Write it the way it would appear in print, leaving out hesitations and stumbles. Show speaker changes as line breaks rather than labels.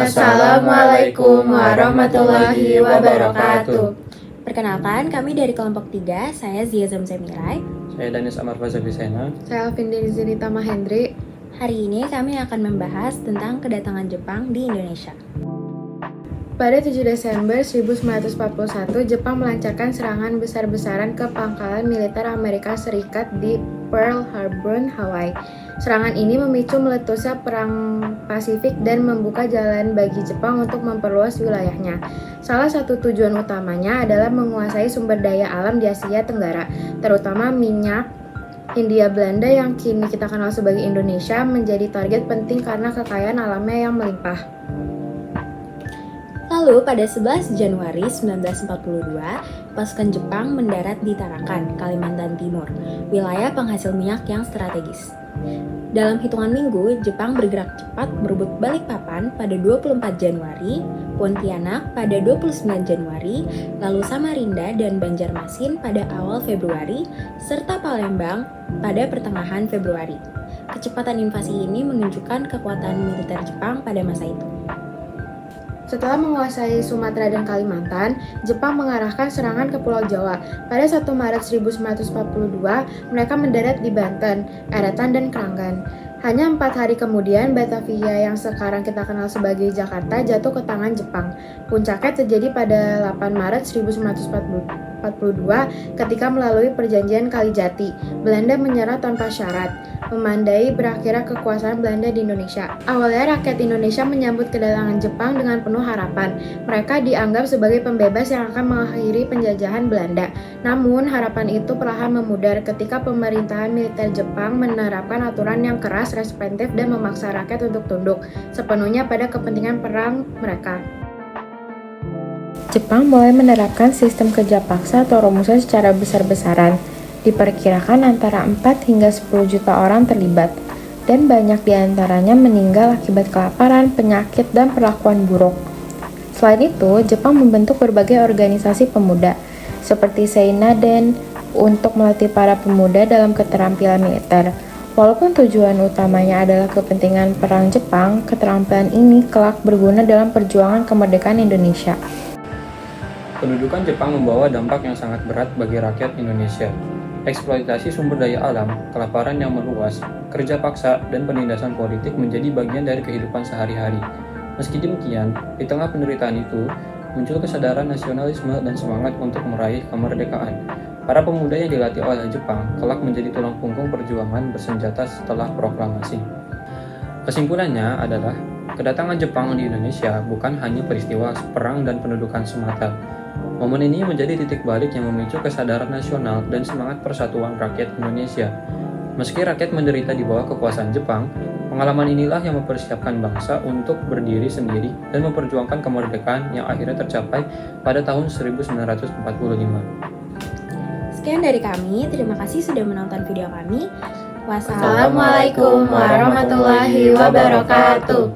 Assalamualaikum warahmatullahi wabarakatuh.
Perkenalkan, kami dari kelompok 3, saya Zia Zamzamirai.
Saya Danis Amar Fazabisena.
Saya Alvin Zinita Mahendri.
Hari ini kami akan membahas tentang kedatangan Jepang di Indonesia.
Pada 7 Desember 1941, Jepang melancarkan serangan besar-besaran ke pangkalan militer Amerika Serikat di Pearl Harbor, Hawaii. Serangan ini memicu meletusnya Perang Pasifik dan membuka jalan bagi Jepang untuk memperluas wilayahnya. Salah satu tujuan utamanya adalah menguasai sumber daya alam di Asia Tenggara, terutama minyak. Hindia Belanda yang kini kita kenal sebagai Indonesia menjadi target penting karena kekayaan alamnya yang melimpah.
Lalu pada 11 Januari 1942, pasukan Jepang mendarat di Tarakan, Kalimantan Timur, wilayah penghasil minyak yang strategis. Dalam hitungan minggu, Jepang bergerak cepat merebut Balikpapan pada 24 Januari, Pontianak pada 29 Januari, lalu Samarinda dan Banjarmasin pada awal Februari, serta Palembang pada pertengahan Februari. Kecepatan invasi ini menunjukkan kekuatan militer Jepang pada masa itu.
Setelah menguasai Sumatera dan Kalimantan, Jepang mengarahkan serangan ke Pulau Jawa. Pada 1 Maret 1942, mereka mendarat di Banten, Eretan, dan Kranggan. Hanya 4 hari kemudian, Batavia yang sekarang kita kenal sebagai Jakarta jatuh ke tangan Jepang. Puncaknya terjadi pada 8 Maret 1942 ketika melalui perjanjian Kalijati, Belanda menyerah tanpa syarat, memandai berakhirnya kekuasaan Belanda di Indonesia. Awalnya rakyat Indonesia menyambut kedatangan Jepang dengan penuh harapan. Mereka dianggap sebagai pembebas yang akan mengakhiri penjajahan Belanda. Namun harapan itu perlahan memudar ketika pemerintahan militer Jepang menerapkan aturan yang keras, restriktif, dan memaksa rakyat untuk tunduk sepenuhnya pada kepentingan perang mereka. Jepang mulai menerapkan sistem kerja paksa atau romusa secara besar-besaran. Diperkirakan antara 4 hingga 10 juta orang terlibat, dan banyak diantaranya meninggal akibat kelaparan, penyakit, dan perlakuan buruk. Selain itu, Jepang membentuk berbagai organisasi pemuda, seperti Seinaden, untuk melatih para pemuda dalam keterampilan militer. Walaupun tujuan utamanya adalah kepentingan perang Jepang, keterampilan ini kelak berguna dalam perjuangan kemerdekaan Indonesia.
Pendudukan Jepang membawa dampak yang sangat berat bagi rakyat Indonesia. Eksploitasi sumber daya alam, kelaparan yang meluas, kerja paksa, dan penindasan politik menjadi bagian dari kehidupan sehari-hari. Meski demikian, di tengah penderitaan itu, muncul kesadaran nasionalisme dan semangat untuk meraih kemerdekaan. Para pemuda yang dilatih oleh Jepang kelak menjadi tulang punggung perjuangan bersenjata setelah proklamasi. Kesimpulannya adalah, kedatangan Jepang di Indonesia bukan hanya peristiwa perang dan pendudukan semata. Momen ini menjadi titik balik yang memicu kesadaran nasional dan semangat persatuan rakyat Indonesia. Meski rakyat menderita di bawah kekuasaan Jepang, pengalaman inilah yang mempersiapkan bangsa untuk berdiri sendiri dan memperjuangkan kemerdekaan yang akhirnya tercapai pada tahun 1945.
Sekian dari kami, terima kasih sudah menonton video kami.
Wassalamualaikum warahmatullahi wabarakatuh.